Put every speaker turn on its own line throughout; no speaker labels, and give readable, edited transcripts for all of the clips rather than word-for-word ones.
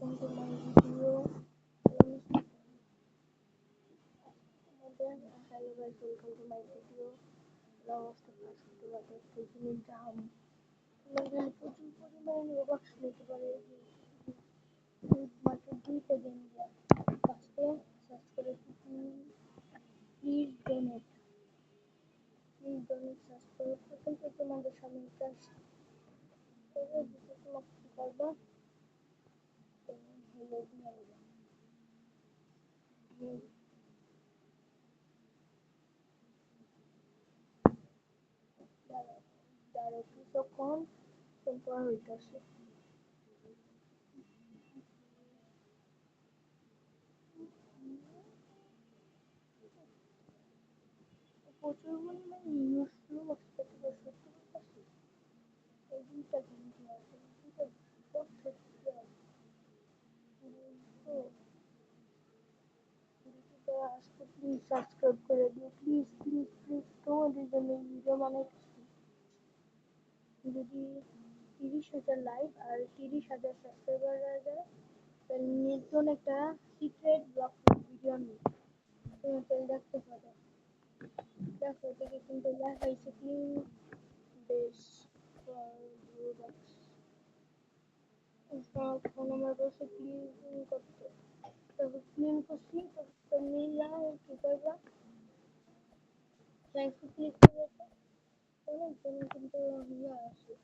welcome to my video. Hello guys, welcome to my video. Last first থেকে নিলাম তোমাদের প্রচুর পরিমাণে রোবক্স নিতে পারে মাত্র 2টা গেম দেওয়া ফার্স্টে সার্চ করে প্লিজ ডোনেট সার্চ করে প্রথম তোমাদের সামনে কাজ করে দিতে তোমাকে কি করবো হলো দাঁড়াও কিছুক্ষণ তারপর হইতেছে প্রচুর পরিমাণে ইউজফুল বক্স পেতে পারে সত্যি বলতেছি এই দুইটা গেম খেলা আছে দুইটা বক্স খেলতে আছে আজকে প্লিজ সাবস্ক্রাইব করে দিও প্লিজ প্লিজ প্লিজ তোমাদের জন্য ভিডিও বানাইতেছি যদি 30,000 লাইক আর 30,000 সাবস্ক্রাইবার হয়ে যায় তাহলে নির্জন একটা সিক্রেট ব্লগ ভিডিও নিই তুমি তাহলে দেখতে পারো দেখো এদিকে কিন্তু লেখা হয়েছে ক্লিন বেস ফোন আমার বসে ক্লিন করতে তারপর ক্লিন করছি তারপর নিলাম কি করবা থ্যাংকস ক্লিক করে অনেকজন কিন্তু ইয়ে আসে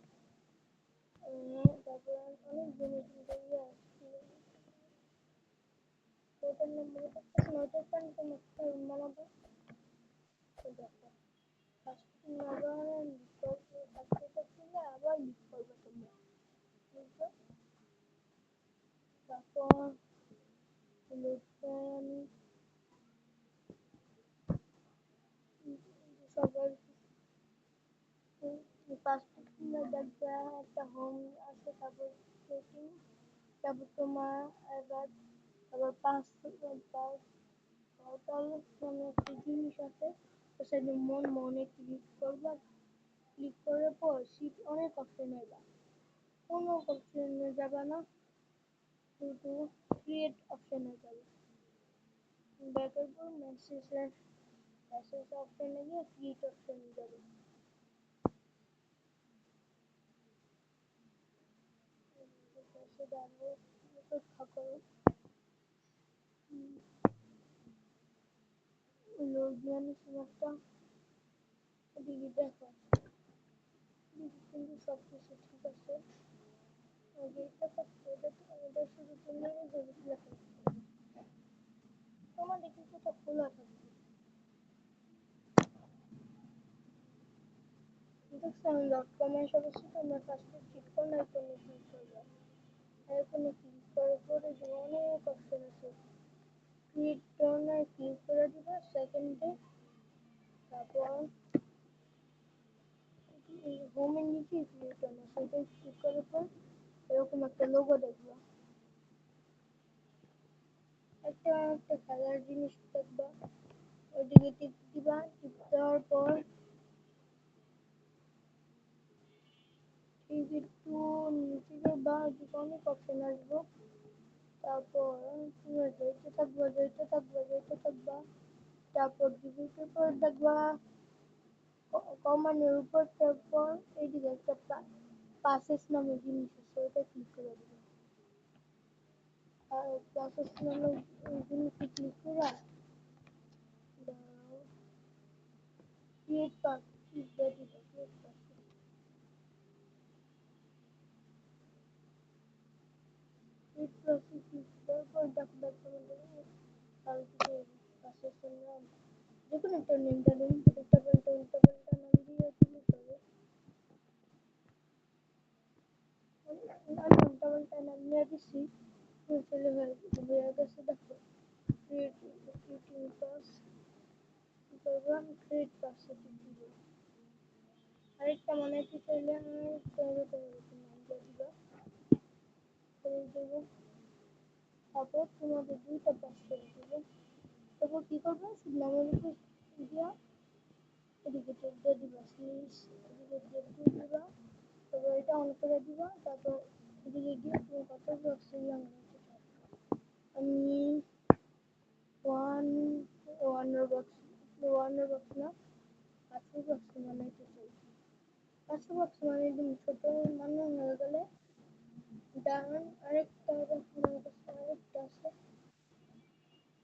তারপর অনেকজনের কিন্তু ইয়ে আসছে ওটার নাম্বার ওটার প্যান্ট তোমার বানাবো দেখো ফার্স্ট আবার লিক করবে ফার্স্টটা খুলে আবার লিক করবে তোমরা বুঝছো তারপর আমি সবার পাঁচটা খুলে দেখবে একটা হোম আছে তারপর সেটিং তারপর তোমার এবার আবার পাঁচ টোটাল মানে একটা জিনিস আছে সেটা মনে ক্লিক করবা ক্লিক করার পর শীট অনেক অপশন এবা কোনো অপশনে যাবে না শুধু ক্রিয়েট অপশনে যাবে ব্যাকের পর মেসেজ অপশনে গিয়ে ক্রিয়েট অপশনে যাবে সেটা অপেক্ষা করো লোডিয়ান একটা এদিকে দেখো কিন্তু সব কিছু ঠিক আছে এটা করতে এটা শুধু তুমি লেখা তোমাদের কিন্তু সব খোলা থাকবে দেখছো আমি .com সদস্য তোমরা ফার্স্টে ক্লিক করলে এখানে ক্লিক করবে আর এখানে ক্লিক করার পরে যে অনেক অপশন আছে ক্রিয়েট টর্নার ক্লিক করে দিবা সেকেন্ডে তারপর হোমের নিচে ক্রিয়েট টর্নার সেটা ক্লিক করার পর এরকম একটা লোগো দেখবা একটা একটা খেলার জিনিস দেখবা ওইদিকে টিপ দিবা টিপ দেওয়ার পর ঠিক একটু নিচে যাবা ওইদিকে অনেক অপশন আসবো তারপর তুমি যেতে থাকবা তারপর ডিলিটের পর দেখবা কমানের উপর তারপর এইদিকে একটা পাসেস নামে জিনিস আছে ওটা ক্লিক করে দিবে আর পাসেস নামে জিনিসে ক্লিক করে ক্রিয়েট পাস ক্লিক দিয়ে দিবে ক্রিয়েট পাস ক্রিয়েট পাসে ক্লিক দেওয়ার পর দেখবা তোমাদের আর কিছু পাসেস নাম যে কোনো একটা নেম দেবেন উল্টা পাল্টা নাম দিয়ে ক্লিক করে আমি উল্টা পাল্টা নাম নিয়ে দিচ্ছি চলে হয়ে গেছে দেখো ক্রিয়েটিং পাস করলাম ক্রিয়েট পাসে দিব আরেকটা মনে হচ্ছে চাইলে আমি নাম দিয়ে দিবা করে দেবো তারপর তোমাদের দুইটা পাস করে দেবো তারপর কি করবো শুধু নামের উপর দিয়া এদিকে টেপ দিয়ে দিবা প্লিজ এদিকে টেপ দিয়ে দিবা তারপর এটা অন করে দিবা তারপর এদিকে গিয়ে তুমি কত বক্স আমি ওয়ান ওয়ানের বক্স না পাঁচের বক্স বানাইতে চাই। পাঁচের বক্স মানে একদম ছোট মানুষ হয়ে গেলে ডান আরেকটা দেখো আমার কাছে আরেকটা আছে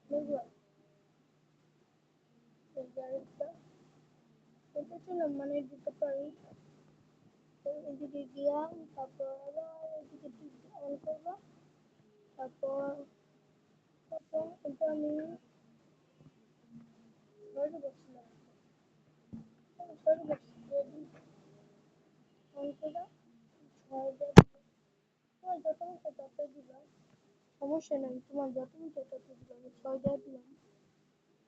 বুঝবা এই যে আরেকটা এটা ছিল মানে দিতে পারি তো এদিকে গিয়া তারপর আবার এদিকে অন করবা তারপর তারপর এটা আমি ছয়টা বক্স না ছয়টা বক্স দিয়ে দিই অন করে ছয়টা তোমার যত ইচ্ছা তত দিবা সমস্যা নাই তোমার যত ইচ্ছা তত দিবা আমি ছয়টা দিলাম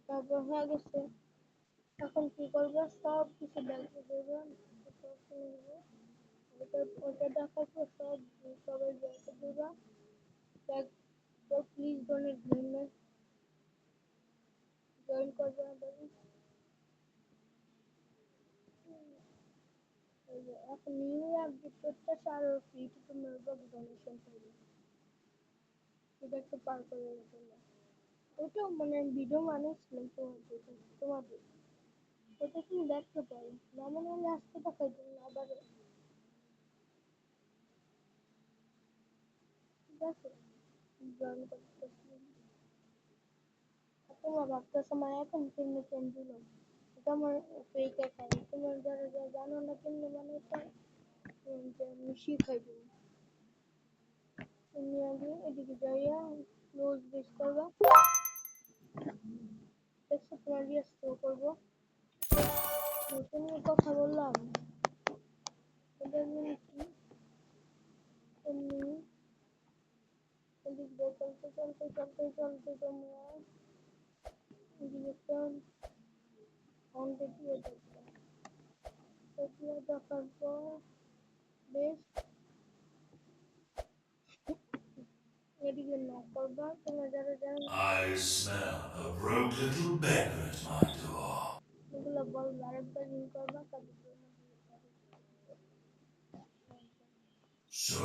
তারপর হয়ে গেছে এখন কি করবা সব কিছু দেখে দেবে ওটা দেখার পর সবাই দেখে দেবা তো প্লিজ ডোনেট গেমে জয়েন করবে এখন নিউ আপডেট করতেছে আর ফ্রি টু তোমরা ডোনেশন করবে এটা একটু পার করে ফেললাম ওটাও মানে ভিডিও বানিয়েছিলাম তোমাদের ওটা তুমি দেখতে পারো না মানে আমি আজকে দেখাই দিন আবার ঠিক আছে জয়েন করতেছি তোমার ভাবতেছো মানে এখন কেমনে কেন দিল এটা আমার ফেক অ্যাকাউন্ট তোমার যারা যারা জানো না কেমনে মানে এটা আমি শিখাই দেবো তুমি আগে এদিকে যাইয়া ক্লোজ বেস করবা দেখছো তোমার রিয়াজ শো করবো নতুন কথা বললাম এটা মানে কি এমনি এদিক দিয়ে চলতে চলতে চলতে চলতে তোমরা এদিকে সাউন্ডে দিয়ে দেখবে দিয়ে দেখার পর বেশ এদিকে না করবা তোমরা যারা যারা
I smell a broke little beggar at my door.
এগুলো বলবা আরেকবার লিঙ্ক করবা তারপর
So,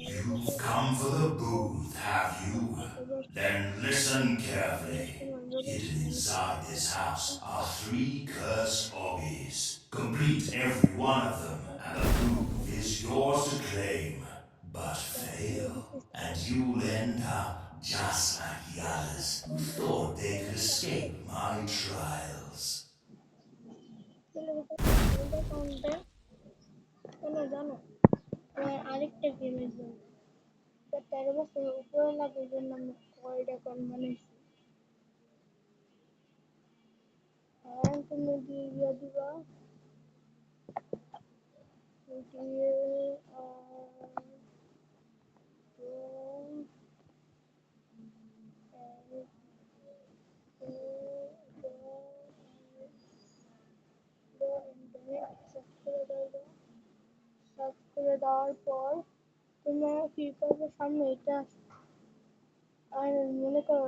you've come for the booth, have you? Then listen carefully. Hidden inside this house are 3 cursed obbies. Complete every one of them, and the booth is yours to claim. But fail, and you'll end up just like the others who thought they could escape my trials.
কেন জানো তোমার আরেকটা গেমের জন্য 13 বছরের উপরে লাগে এই জন্য আমি ওয়ার্ল্ড অ্যাকাউন্ট বানাইছি আর তুমি দিয়ে দিবা দিয়ে সার্চ করে দেওয়ার পর তোমরা কি করবে সামনে এটা আর মনে করো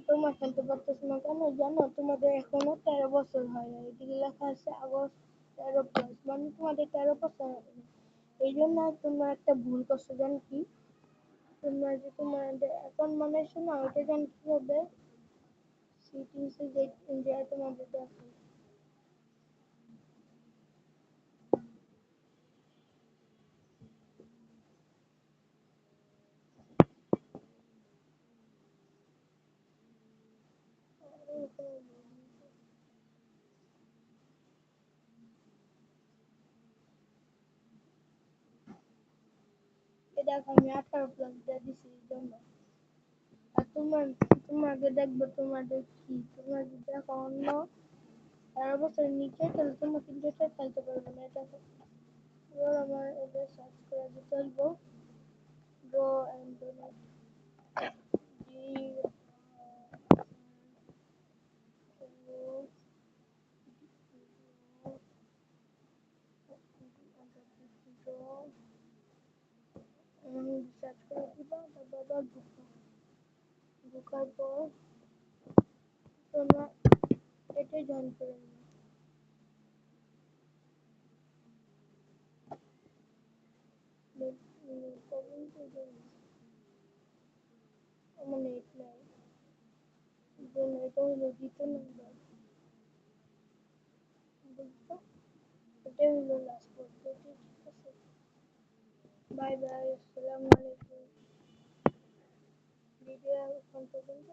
তোমরা খেলতে পারতেছো না কেন জানো তোমাদের এখনো 13 বছর হয় না এদিকে লেখা আছে আগস্ট 13 প্লাস মানে তোমাদের 13 বছর হয়নি এই জন্য তোমরা একটা ভুল করছো জানো কি তোমরা যে তোমাদের অ্যাকাউন্ট বানাইছো না ওইটা জানো কি হবে সিটিংসে যে তোমাদের দেখো দেখো আমি 18 প্লাস দিয়ে দিছি এই জন্য আর তোমাকে দেখবো তোমাদের কি তোমরা যদি দেখো অন্য 13 বছরের নিচে তাহলে তোমরা কিন্তু এটা খেলতে পারবে না এটা এবার আমার এটা সার্চ করে দিতে হইবো draw and donate G search করে দিবা তারপর আবার ঢোকার পর তোমরা এটাই জয়েন করে কখন থেকে আমার নেট নাই, জন্য এটা হলো দ্বিতীয় নম্বর। বুঝছো, এটাই হলো লাস্ট পদ্ধতি। ঠিক আছে, বাই বাই, আসসালামু আলাইকুম। ভিডিও এখন পর্যন্ত